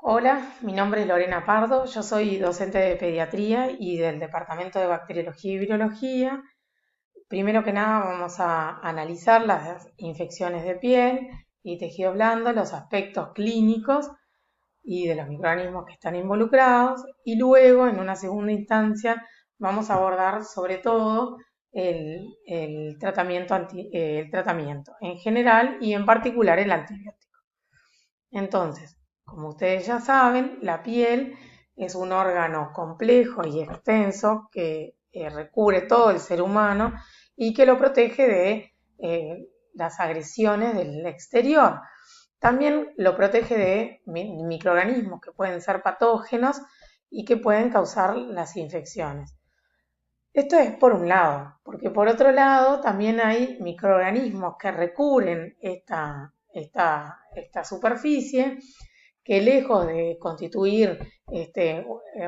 Hola, mi nombre es Lorena Pardo, yo soy docente de pediatría y del Departamento de Bacteriología y Virología. Primero que nada vamos a analizar las infecciones de piel y tejido blando, los aspectos clínicos y de los microorganismos que están involucrados, y luego en una segunda instancia vamos a abordar sobre todo el tratamiento en general y en particular el antibiótico. Entonces, como ustedes ya saben, la piel es un órgano complejo y extenso que recubre todo el ser humano y que lo protege de las agresiones del exterior. También lo protege de microorganismos que pueden ser patógenos y que pueden causar las infecciones. Esto es por un lado, porque por otro lado también hay microorganismos que recubren esta superficie, que lejos de constituir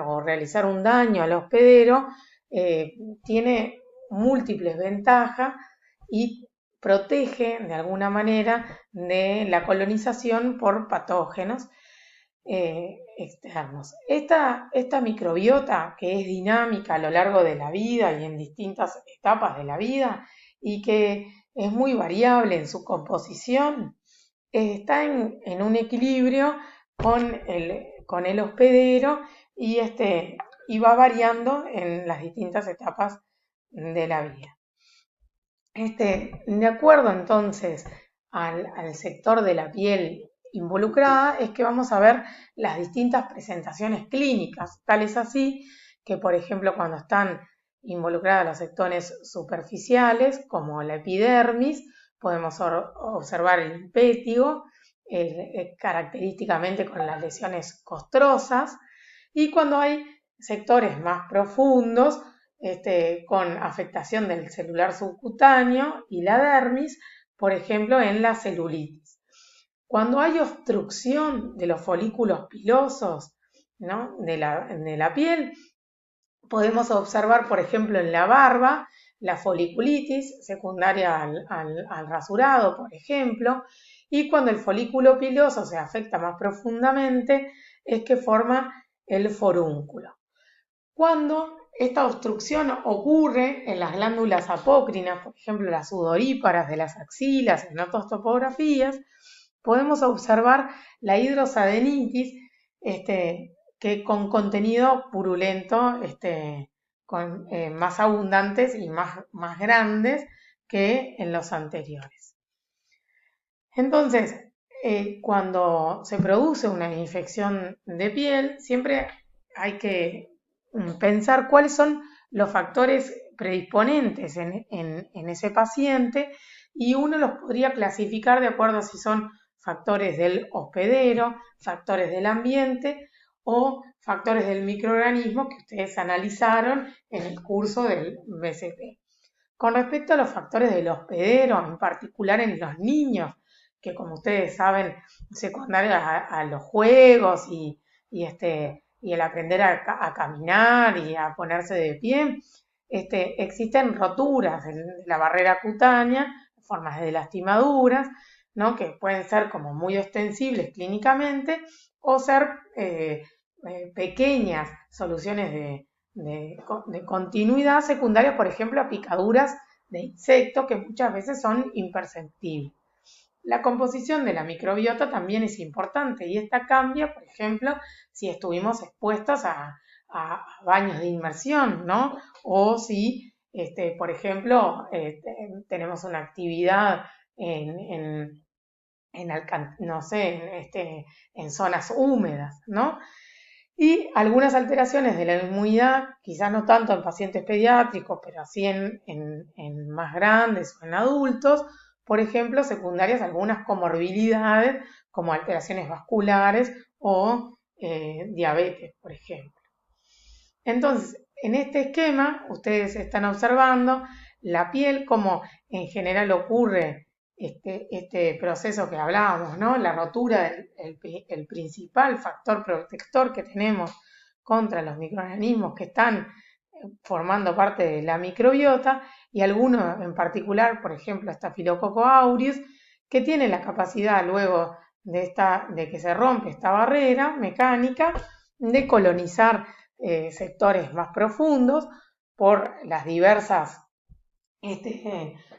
o realizar un daño al hospedero, tiene múltiples ventajas y protege de alguna manera de la colonización por patógenos externos. Esta microbiota, que es dinámica a lo largo de la vida y en distintas etapas de la vida y que es muy variable en su composición, está en un equilibrio con el hospedero y va variando en las distintas etapas de la vida. De acuerdo entonces al sector de la piel involucrada, es que vamos a ver las distintas presentaciones clínicas. Tal es así que, por ejemplo, cuando están involucradas los sectores superficiales, como la epidermis, podemos observar el impétigo, característicamente con las lesiones costrosas, y cuando hay sectores más profundos, con afectación del celular subcutáneo y la dermis, por ejemplo, en la celulitis. Cuando hay obstrucción de los folículos pilosos, ¿no?, de la piel, podemos observar, por ejemplo, en la barba, la foliculitis secundaria al rasurado, por ejemplo, y cuando el folículo piloso se afecta más profundamente, es que forma el forúnculo. Cuando esta obstrucción ocurre en las glándulas apócrinas, por ejemplo, las sudoríparas de las axilas, en otras topografías, podemos observar la hidrosadenitis, que con contenido purulento, más abundantes y más grandes que en los anteriores. Entonces, cuando se produce una infección de piel, siempre hay que pensar cuáles son los factores predisponentes en ese paciente, y uno los podría clasificar de acuerdo a si son factores del hospedero, factores del ambiente o factores del microorganismo que ustedes analizaron en el curso del BCP. Con respecto a los factores del hospedero, en particular en los niños, que como ustedes saben, secundarios a los juegos y el aprender a caminar y a ponerse de pie, existen roturas de la barrera cutánea, formas de lastimaduras, ¿no?, que pueden ser como muy ostensibles clínicamente o ser pequeñas soluciones de continuidad secundarias, por ejemplo, a picaduras de insectos que muchas veces son imperceptibles. La composición de la microbiota también es importante y esta cambia, por ejemplo, si estuvimos expuestos a baños de inmersión, ¿no? O si, por ejemplo, tenemos una actividad no sé, en zonas húmedas, ¿no? Y algunas alteraciones de la inmunidad, quizás no tanto en pacientes pediátricos, pero sí en más grandes o en adultos, por ejemplo, secundarias a algunas comorbilidades como alteraciones vasculares o diabetes, por ejemplo. Entonces, en este esquema, ustedes están observando la piel, como en general ocurre este proceso que hablábamos, ¿no? La rotura, el principal factor protector que tenemos contra los microorganismos que están formando parte de la microbiota, y algunos en particular, por ejemplo, Staphylococcus aureus, que tiene la capacidad luego de que se rompe esta barrera mecánica de colonizar sectores más profundos por las diversas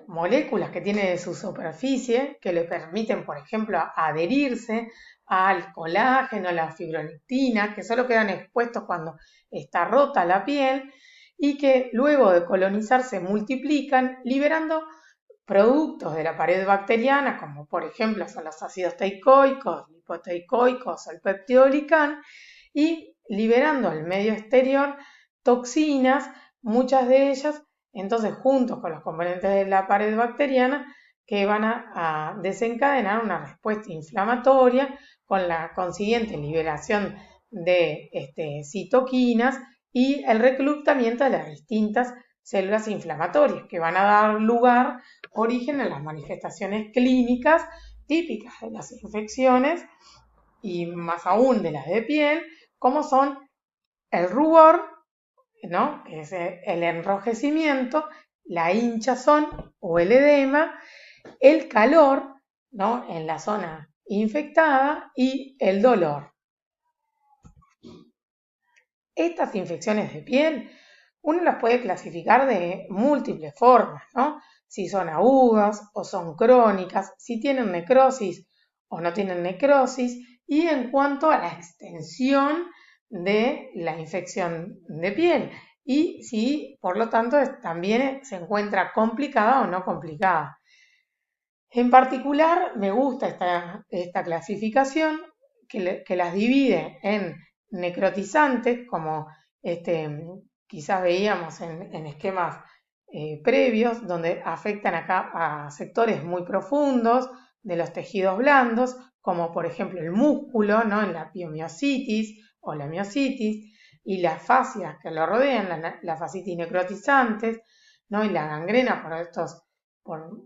moléculas que tiene de su superficie que le permiten, por ejemplo, adherirse al colágeno, a la fibronectina, que solo quedan expuestos cuando está rota la piel y que luego de colonizar se multiplican liberando productos de la pared bacteriana, como por ejemplo son los ácidos teicoicos, lipoteicoicos o el peptidoglicán, y liberando al medio exterior toxinas, muchas de ellas, entonces juntos con los componentes de la pared bacteriana, que van a desencadenar una respuesta inflamatoria con la consiguiente liberación de citoquinas y el reclutamiento de las distintas células inflamatorias que van a dar lugar, origen a las manifestaciones clínicas típicas de las infecciones y más aún de las de piel, como son el rubor, ¿no?, que es el enrojecimiento, la hinchazón o el edema, el calor, ¿no?, en la zona infectada y el dolor. Estas infecciones de piel uno las puede clasificar de múltiples formas, ¿no? Si son agudas o son crónicas, si tienen necrosis o no tienen necrosis, y en cuanto a la extensión de la infección de piel y si, por lo tanto, también se encuentra complicada o no complicada. En particular, me gusta esta clasificación que las divide en necrotizantes, como quizás veíamos en esquemas previos, donde afectan acá a sectores muy profundos de los tejidos blandos, como por ejemplo el músculo, ¿no?, en la piomiositis o la miositis, y las fascias que lo rodean, las fascitis necrotizantes, ¿no?, y la gangrena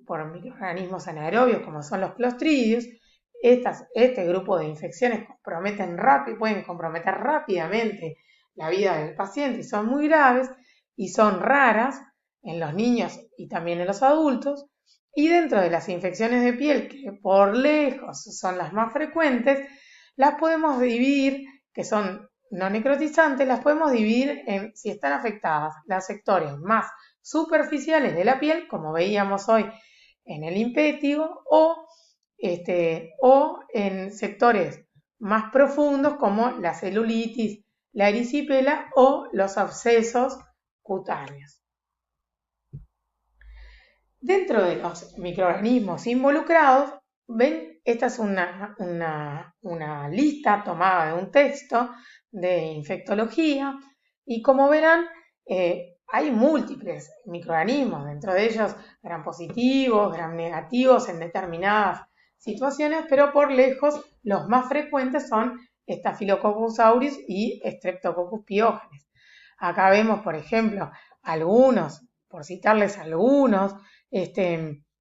por microorganismos anaerobios como son los clostridios. Este grupo de infecciones pueden comprometer rápidamente la vida del paciente y son muy graves y son raras en los niños y también en los adultos. Y dentro de las infecciones de piel, que por lejos son las más frecuentes, las podemos dividir, que son no necrotizantes, las podemos dividir en, si están afectadas, los sectores más superficiales de la piel, como veíamos hoy en el impétigo, o en sectores más profundos como la celulitis, la erisipela o los abscesos cutáneos. Dentro de los microorganismos involucrados, ven, esta es una lista tomada de un texto de infectología y como verán, hay múltiples microorganismos, dentro de ellos gram positivos, gram negativos en determinadas situaciones, pero por lejos los más frecuentes son Staphylococcus aureus y Streptococcus pyogenes. Acá vemos, por ejemplo, algunos, por citarles algunos,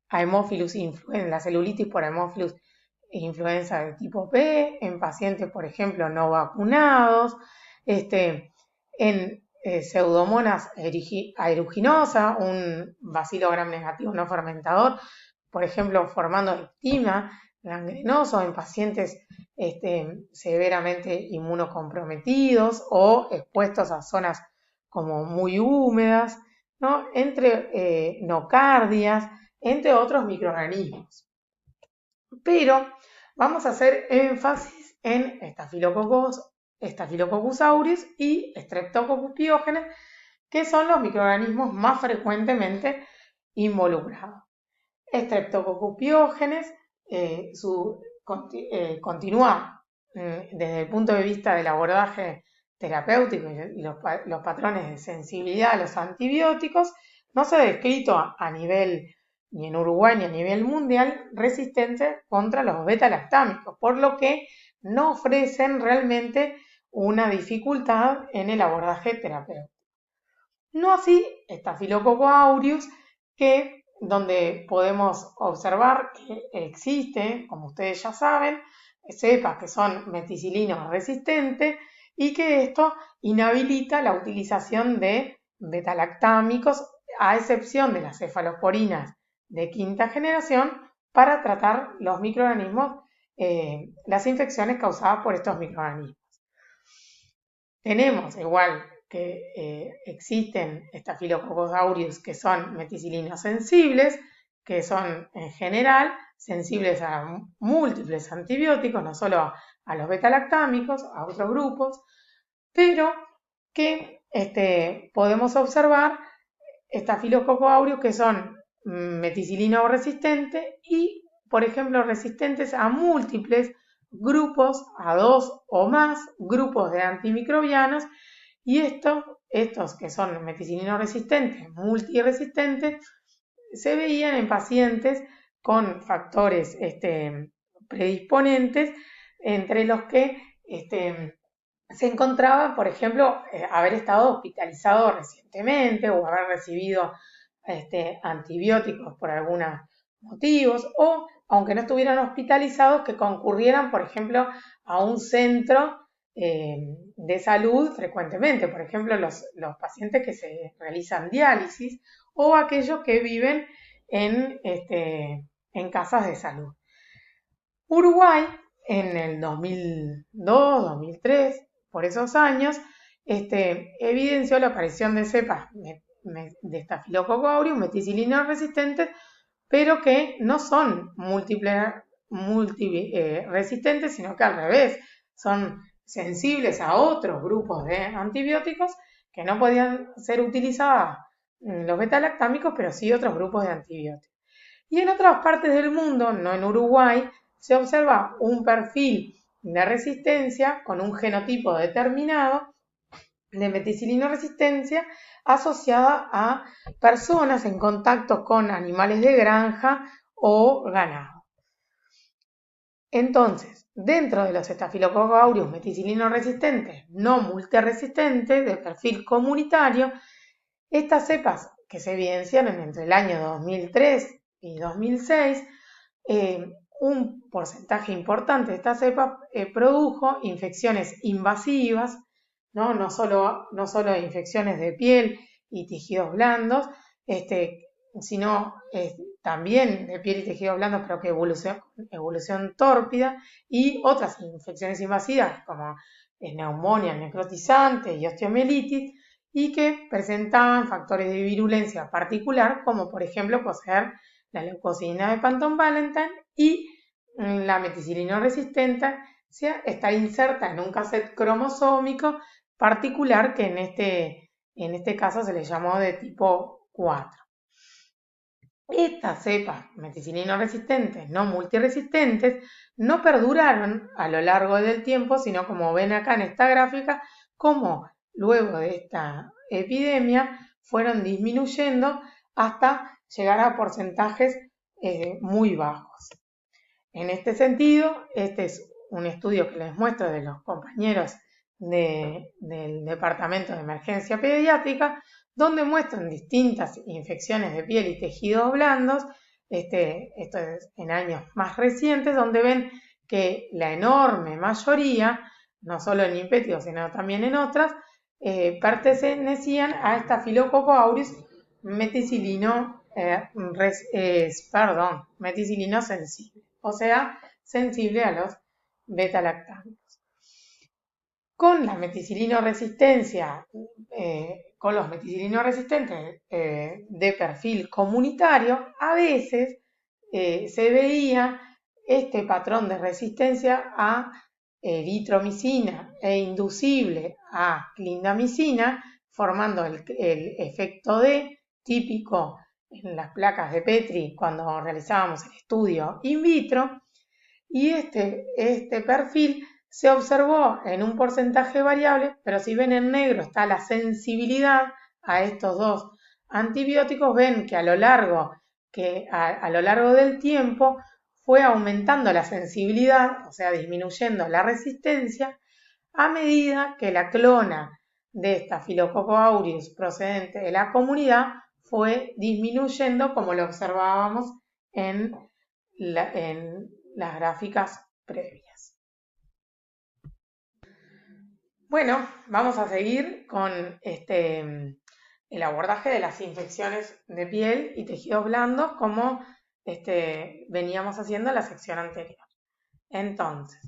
Haemophilus influenza, la celulitis por Haemophilus influenza de tipo P, en pacientes, por ejemplo, no vacunados, en Pseudomonas aeruginosa, un bacilo gram negativo no fermentador, por ejemplo, formando ectima gangrenoso en pacientes severamente inmunocomprometidos o expuestos a zonas como muy húmedas, ¿no?, entre nocardias, entre otros microorganismos. Pero vamos a hacer énfasis en Staphylococcus aureus y Streptococcus pyogenes, que son los microorganismos más frecuentemente involucrados. Streptococcus pyogenes continúa desde el punto de vista del abordaje terapéutico y los patrones de sensibilidad a los antibióticos. No se ha descrito a nivel, ni en Uruguay ni a nivel mundial, resistente contra los beta-lactámicos, por lo que no ofrecen realmente una dificultad en el abordaje terapéutico. No así Staphylococcus aureus, donde podemos observar que existe, como ustedes ya saben, cepas que son meticilinos resistentes y que esto inhabilita la utilización de betalactámicos, a excepción de las cefalosporinas de quinta generación, para tratar los microorganismos las infecciones causadas por estos microorganismos. Tenemos igual que existen Staphylococcus aureus que son meticilinos sensibles, que son en general sensibles a múltiples antibióticos, no solo a los betalactámicos, a otros grupos, pero que podemos observar Staphylococcus aureus que son meticilino resistentes y, por ejemplo, resistentes a múltiples grupos, a 2 o más grupos de antimicrobianos, y estos que son meticilino resistentes, multiresistentes, se veían en pacientes con factores predisponentes, entre los que se encontraba, por ejemplo, haber estado hospitalizado recientemente o haber recibido antibióticos por algunos motivos, o aunque no estuvieran hospitalizados, que concurrieran, por ejemplo, a un centro de salud frecuentemente, por ejemplo, los pacientes que se realizan diálisis o aquellos que viven en casas de salud. Uruguay, en el 2002, 2003, por esos años, evidenció la aparición de cepas de Staphylococcus aureus meticilina resistentes, pero que no son resistentes, sino que al revés, son sensibles a otros grupos de antibióticos que no podían ser utilizados los betalactámicos, pero sí otros grupos de antibióticos. Y en otras partes del mundo, no en Uruguay, se observa un perfil de resistencia con un genotipo determinado de meticilino resistencia asociada a personas en contacto con animales de granja o ganado. Entonces, dentro de los Staphylococcus aureus meticilino resistentes, no multiresistentes, de perfil comunitario, estas cepas que se evidenciaron entre el año 2003 y 2006, un porcentaje importante de esta cepa produjo infecciones invasivas, no solo infecciones de piel y tejidos blandos, sino también de piel y tejidos blandos, pero que evolución tórpida, y otras infecciones invasivas como neumonía necrotizante y osteomielitis, y que presentaban factores de virulencia particular, como por ejemplo poseer la leucocina de Panton-Valentine y la meticilina resistente, estar inserta en un cassette cromosómico particular que en este caso se le llamó de tipo 4. Estas cepas meticilino resistentes, no multiresistentes, no perduraron a lo largo del tiempo, sino como ven acá en esta gráfica, como luego de esta epidemia fueron disminuyendo hasta llegar a porcentajes muy bajos. En este sentido, este es un estudio que les muestro de los compañeros del Departamento de Emergencia Pediátrica, donde muestran distintas infecciones de piel y tejidos blandos, esto es en años más recientes, donde ven que la enorme mayoría, no solo en impétigo, sino también en otras, pertenecían a Staphylococcus aureus meticilino sensible, o sea, sensible a los betalactámicos. Con la meticilino resistencia, con los meticilinos resistentes de perfil comunitario, a veces se veía este patrón de resistencia a eritromicina e inducible a clindamicina, formando el efecto D típico en las placas de Petri cuando realizábamos el estudio in vitro, y este perfil se observó en un porcentaje variable, pero si ven en negro está la sensibilidad a estos dos antibióticos, ven que a lo largo del tiempo fue aumentando la sensibilidad, o sea, disminuyendo la resistencia, a medida que la clona de Staphylococcus aureus procedente de la comunidad fue disminuyendo, como lo observábamos en las gráficas previas. Bueno, vamos a seguir con el abordaje de las infecciones de piel y tejidos blandos, como veníamos haciendo en la sección anterior. Entonces,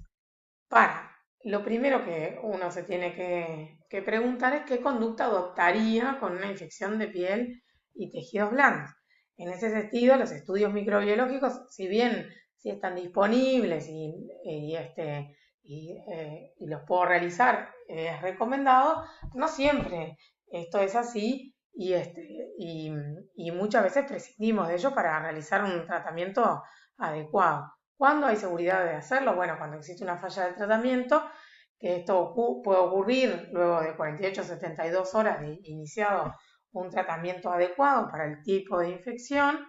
lo primero que uno se tiene que preguntar es qué conducta adoptaría con una infección de piel y tejidos blandos. En ese sentido, los estudios microbiológicos, si bien sí están disponibles y los puedo realizar, es recomendado, no siempre esto es así y muchas veces prescindimos de ello para realizar un tratamiento adecuado. ¿Cuándo hay seguridad de hacerlo? Bueno, cuando existe una falla del tratamiento, que esto puede ocurrir luego de 48 a 72 horas de iniciado un tratamiento adecuado para el tipo de infección.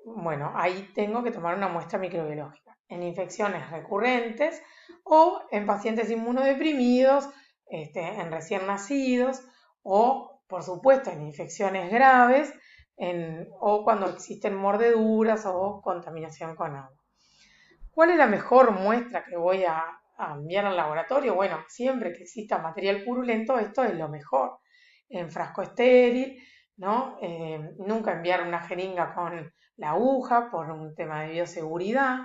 Bueno, ahí tengo que tomar una muestra microbiológica. En infecciones recurrentes o en pacientes inmunodeprimidos, en recién nacidos o, por supuesto, en infecciones graves o cuando existen mordeduras o contaminación con agua. ¿Cuál es la mejor muestra que voy a enviar al laboratorio? Bueno, siempre que exista material purulento, esto es lo mejor. En frasco estéril, ¿no? Nunca enviar una jeringa con la aguja por un tema de bioseguridad.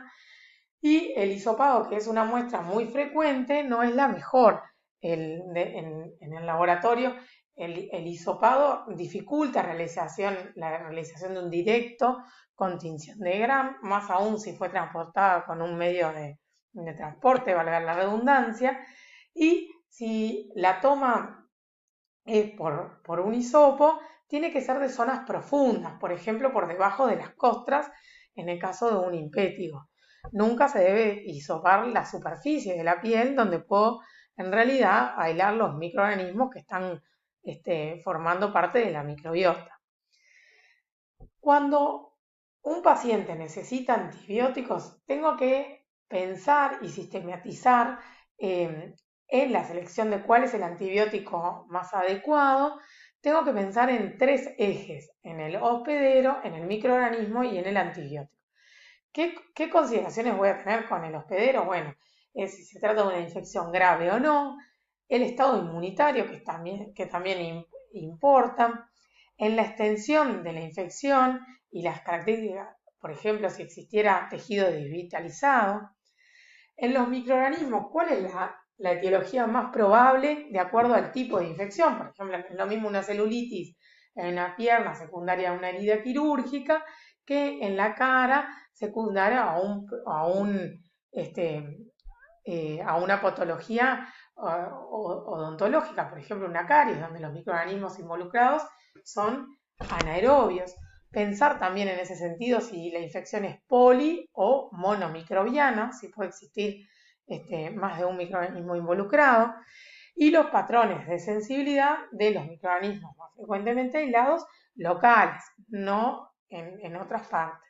Y el hisopado, que es una muestra muy frecuente, no es la mejor. En el laboratorio, el hisopado dificulta la realización de un directo con tinción de Gram, más aún si fue transportada con un medio de transporte, valga la redundancia, y si la toma es por un hisopo, tiene que ser de zonas profundas, por ejemplo, por debajo de las costras, en el caso de un impétigo. Nunca se debe hisopar la superficie de la piel, donde puedo en realidad aislar los microorganismos que están formando parte de la microbiota. Cuando un paciente necesita antibióticos, tengo que pensar y sistematizar en la selección de cuál es el antibiótico más adecuado. Tengo que pensar en 3 ejes: en el hospedero, en el microorganismo y en el antibiótico. ¿Qué consideraciones voy a tener con el hospedero? Bueno, es si se trata de una infección grave o no, el estado inmunitario que también importa, en la extensión de la infección y las características, por ejemplo, si existiera tejido desvitalizado. En los microorganismos, ¿cuál es la etiología más probable de acuerdo al tipo de infección? Por ejemplo, es lo mismo una celulitis en la pierna secundaria a una herida quirúrgica que en la cara secundaria a una patología odontológica, por ejemplo, una caries, donde los microorganismos involucrados son anaerobios. Pensar también en ese sentido si la infección es poli o monomicrobiana, si puede existir más de un microorganismo involucrado, y los patrones de sensibilidad de los microorganismos más frecuentemente aislados locales, no en otras partes.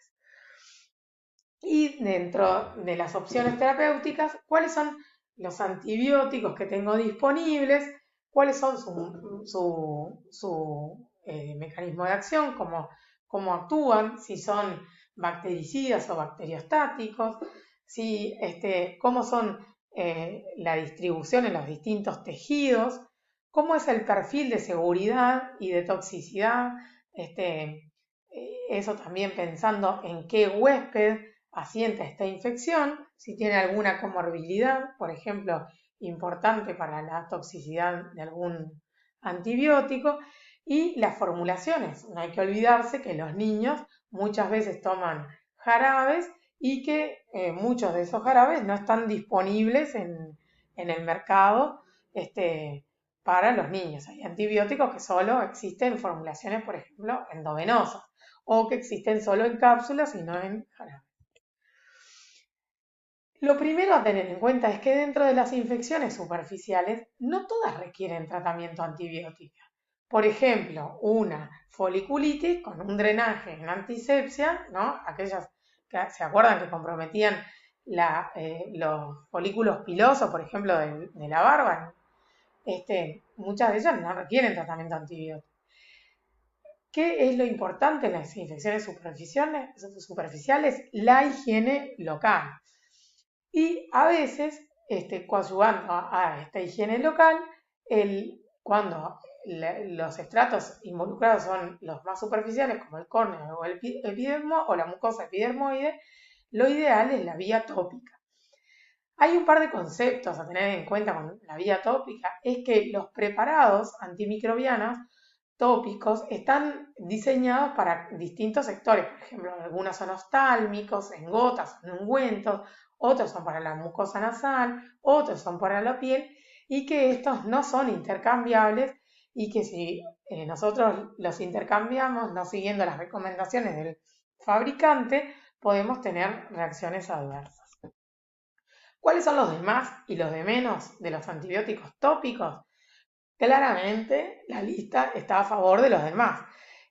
Y dentro de las opciones terapéuticas, ¿cuáles son los antibióticos que tengo disponibles? ¿Cuáles son su mecanismo de acción? ¿Cómo actúan? Si son bactericidas o bacteriostáticos, cómo son la distribución en los distintos tejidos, cómo es el perfil de seguridad y de toxicidad, eso también pensando en qué huésped asienta esta infección, si tiene alguna comorbilidad, por ejemplo, importante para la toxicidad de algún antibiótico, y las formulaciones. No hay que olvidarse que los niños muchas veces toman jarabes y que muchos de esos jarabes no están disponibles en el mercado para los niños. Hay antibióticos que solo existen en formulaciones, por ejemplo, endovenosas, o que existen solo en cápsulas y no en jarabes. Lo primero a tener en cuenta es que dentro de las infecciones superficiales no todas requieren tratamiento antibiótico. Por ejemplo, una foliculitis con un drenaje en antisepsia, ¿no? Aquellas que se acuerdan que comprometían los folículos pilosos, por ejemplo, de la barba, muchas de ellas no requieren tratamiento antibiótico. ¿Qué es lo importante en las infecciones superficiales? La higiene local. Y a veces, coadyuvando a esta higiene local, cuando los estratos involucrados son los más superficiales, como el córneo o o la mucosa epidermoide, lo ideal es la vía tópica. Hay un par de conceptos a tener en cuenta con la vía tópica, es que los preparados antimicrobianos tópicos están diseñados para distintos sectores, por ejemplo, algunos son oftálmicos, en gotas, en ungüentos, otros son para la mucosa nasal, otros son para la piel, y que estos no son intercambiables y que si nosotros los intercambiamos no siguiendo las recomendaciones del fabricante, podemos tener reacciones adversas. ¿Cuáles son los de más y los de menos de los antibióticos tópicos? Claramente la lista está a favor de los demás.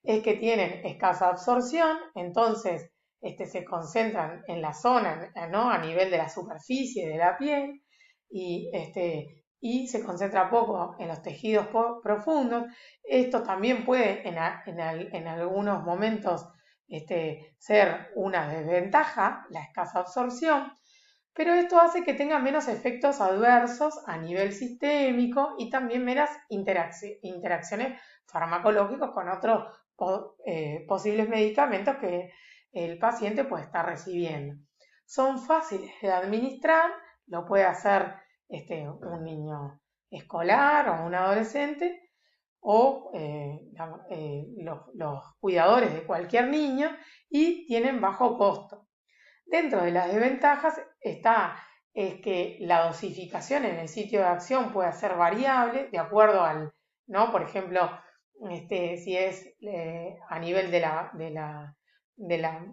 Es que tienen escasa absorción, entonces se concentran en la zona, ¿no? A nivel de la superficie de la piel y se concentra poco en los tejidos profundos. Esto también puede en algunos momentos ser una desventaja, la escasa absorción, pero esto hace que tenga menos efectos adversos a nivel sistémico y también menos interacciones farmacológicas con otros posibles medicamentos que el paciente puede estar recibiendo. Son fáciles de administrar, lo puede hacer un niño escolar o un adolescente o los cuidadores de cualquier niño y tienen bajo costo. Dentro de las desventajas es que la dosificación en el sitio de acción puede ser variable de acuerdo al, ¿no? Por ejemplo, si es a nivel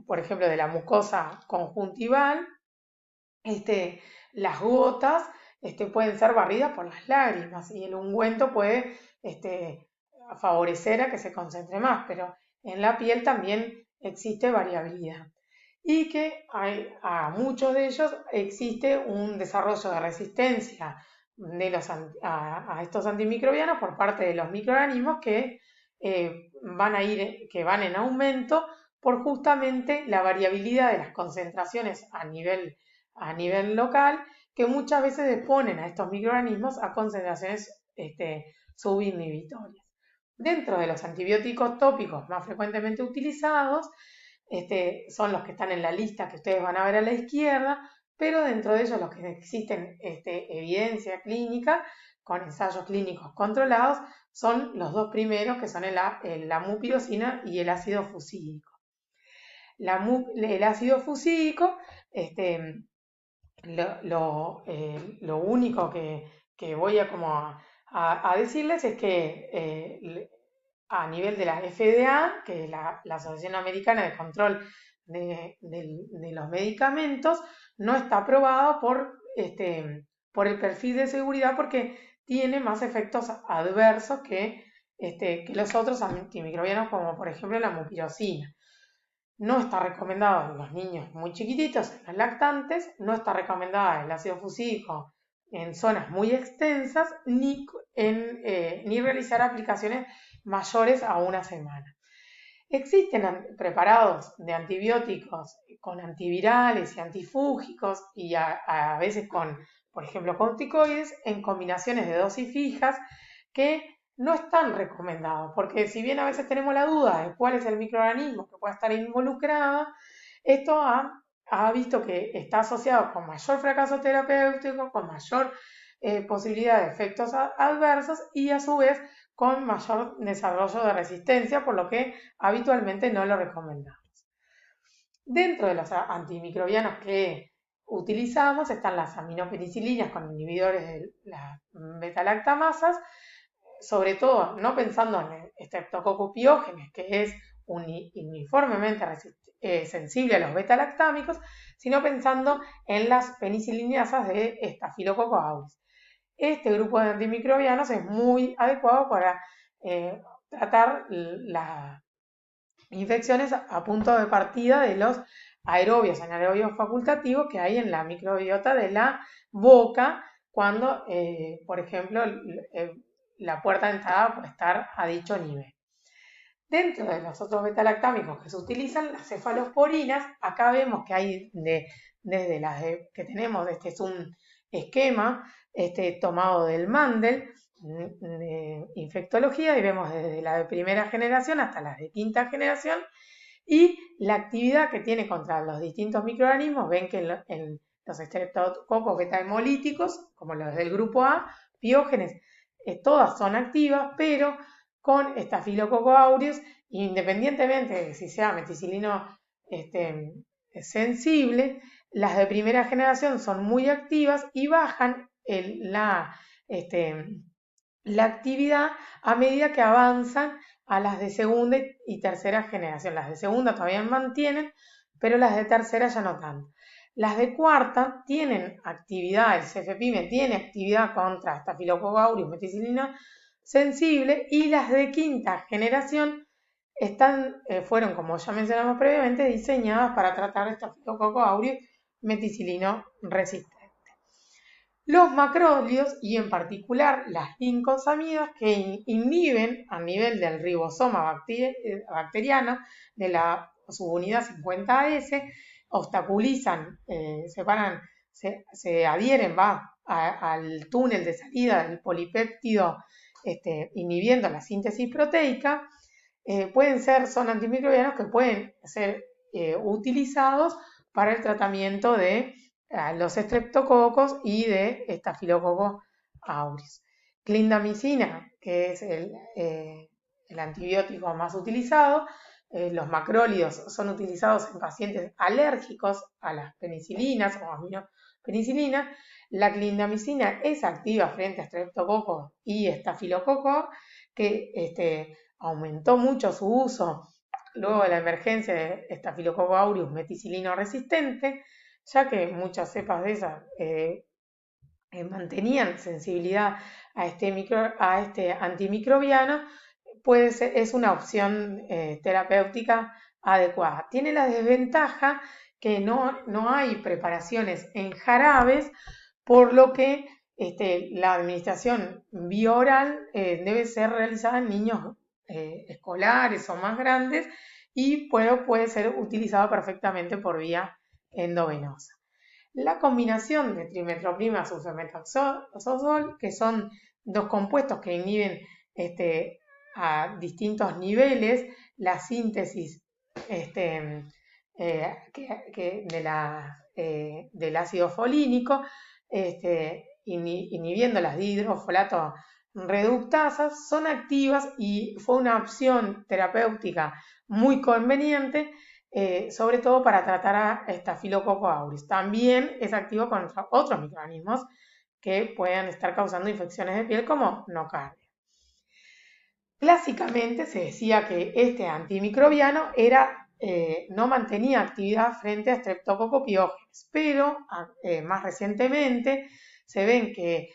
por ejemplo, de la mucosa conjuntival, las gotas pueden ser barridas por las lágrimas y el ungüento puede favorecer a que se concentre más, pero en la piel también existe variabilidad y que a muchos de ellos existe un desarrollo de resistencia a estos antimicrobianos por parte de los microorganismos que van en aumento por justamente la variabilidad de las concentraciones a nivel local, que muchas veces exponen a estos microorganismos a concentraciones subinhibitorias. Dentro de los antibióticos tópicos más frecuentemente utilizados, son los que están en la lista que ustedes van a ver a la izquierda, pero dentro de ellos los que existen evidencia clínica con ensayos clínicos controlados son los dos primeros, que son la mupirocina y el ácido fusílico. El ácido fusílico, lo único que voy a decirles es que a nivel de la FDA, que es la Asociación Americana de Control de los Medicamentos, no está aprobado por el perfil de seguridad porque tiene más efectos adversos que los otros antimicrobianos, como por ejemplo la mupirocina. No está recomendado en los niños muy chiquititos, en los lactantes, no está recomendada el ácido fusílico en zonas muy extensas, ni realizar aplicaciones mayores a una semana. Existen preparados de antibióticos con antivirales y antifúngicos y a veces con, por ejemplo, corticoides en combinaciones de dosis fijas que no están recomendados, porque si bien a veces tenemos la duda de cuál es el microorganismo que puede estar involucrado, esto ha visto que está asociado con mayor fracaso terapéutico, con mayor posibilidad de efectos adversos y a su vez con mayor desarrollo de resistencia, por lo que habitualmente no lo recomendamos. Dentro de los antimicrobianos que utilizamos están las aminopenicilinas con inhibidores de las beta-lactamasas, sobre todo no pensando en Streptococcus pyogenes, que es uniformemente sensible a los beta-lactámicos, sino pensando en las penicilinasas de Staphylococcus aureus. Este grupo de antimicrobianos es muy adecuado para tratar las infecciones a punto de partida de los aerobios, anaerobios facultativos que hay en la microbiota de la boca cuando, por ejemplo, la puerta de entrada puede estar a dicho nivel. Dentro de los otros beta-lactámicos que se utilizan, las cefalosporinas, acá vemos que hay desde las que tenemos, este es un esquema tomado del Mandel de infectología y vemos desde la de primera generación hasta la de quinta generación y la actividad que tiene contra los distintos microorganismos. Ven que en los estreptococos beta-hemolíticos, como los del grupo A, Piógenes, todas son activas, pero con Staphylococcus aureus, independientemente de si sea meticilino sensible, las de primera generación son muy activas y bajan la actividad a medida que avanzan a las de segunda y tercera generación. Las de segunda todavía mantienen, pero las de tercera ya no tanto. Las de cuarta tienen actividad, el cefepime tiene actividad contra Staphylococcus aureus meticilina sensible, y las de quinta generación fueron, como ya mencionamos previamente, diseñadas para tratar Staphylococcus aureus meticilino resistente. Los macrólidos, y en particular las ginkosamidas, que inhiben a nivel del ribosoma bacteriano de la subunidad 50S, obstaculizan, se adhieren al túnel de salida del polipéptido, inhibiendo la síntesis proteica. Son antimicrobianos que pueden ser utilizados para el tratamiento de los estreptococos y de Staphylococcus aureus. Clindamicina, que es el antibiótico más utilizado. Los macrólidos son utilizados en pacientes alérgicos a las penicilinas o aminopenicilinas. La clindamicina es activa frente a estreptococos y estafilococcus, que aumentó mucho su uso luego de la emergencia de Staphylococcus aureus meticilino resistente, ya que muchas cepas de esas mantenían sensibilidad a este antimicrobiano. Es una opción terapéutica adecuada. Tiene la desventaja que no hay preparaciones en jarabes, por lo que la administración bioral debe ser realizada en niños escolares o más grandes, y puede ser utilizado perfectamente por vía endovenosa. La combinación de trimetroprima sulfametoxazol, que son dos compuestos que inhiben a distintos niveles la síntesis del ácido folínico, inhibiendo las dihidrofolato reductasas, son activas y fue una opción terapéutica muy conveniente, sobre todo para tratar a Staphylococcus aureus. También es activo contra otros microorganismos que puedan estar causando infecciones de piel, como nocardia. Clásicamente se decía que este antimicrobiano no mantenía actividad frente a Streptococcus pyogenes, pero más recientemente se ven que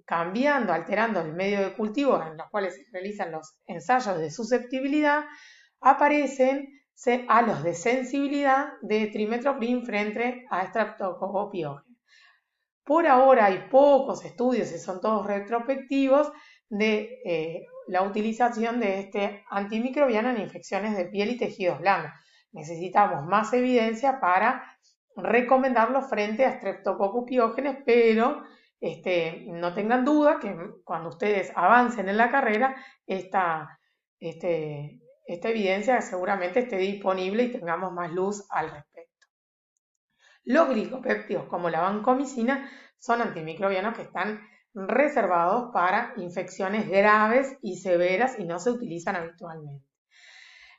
cambiando, alterando el medio de cultivo en los cuales se realizan los ensayos de susceptibilidad, aparecen halos de sensibilidad de trimetoprim frente a Streptococcus pyogenes. Por ahora hay pocos estudios, y son todos retrospectivos, de la utilización de este antimicrobiano en infecciones de piel y tejidos blandos. Necesitamos más evidencia para recomendarlo frente a Streptococcus pyogenes, pero no tengan duda que cuando ustedes avancen en la carrera, esta evidencia seguramente esté disponible y tengamos más luz al respecto. Los glicopéptidos, como la vancomicina, son antimicrobianos que están reservados para infecciones graves y severas y no se utilizan habitualmente.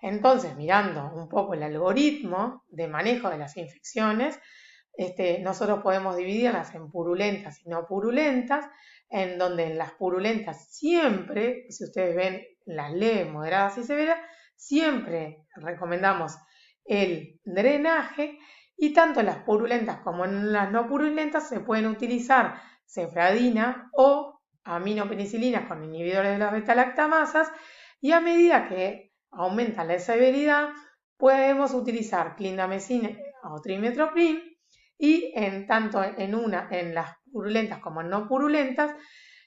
Entonces, mirando un poco el algoritmo de manejo de las infecciones, nosotros podemos dividirlas en purulentas y no purulentas, en donde en las purulentas siempre, si ustedes ven las leves, moderadas y severas, siempre recomendamos el drenaje, y tanto en las purulentas como en las no purulentas se pueden utilizar cefradina o aminopenicilinas con inhibidores de las beta-lactamasas, y a medida que aumenta la severidad podemos utilizar clindamicina o trimetoprim, y tanto en las purulentas como en no purulentas,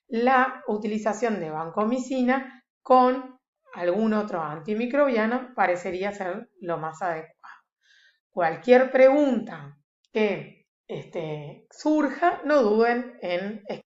la utilización de vancomicina con algún otro antimicrobiano parecería ser lo más adecuado. Cualquier pregunta que surja, no duden en escribir.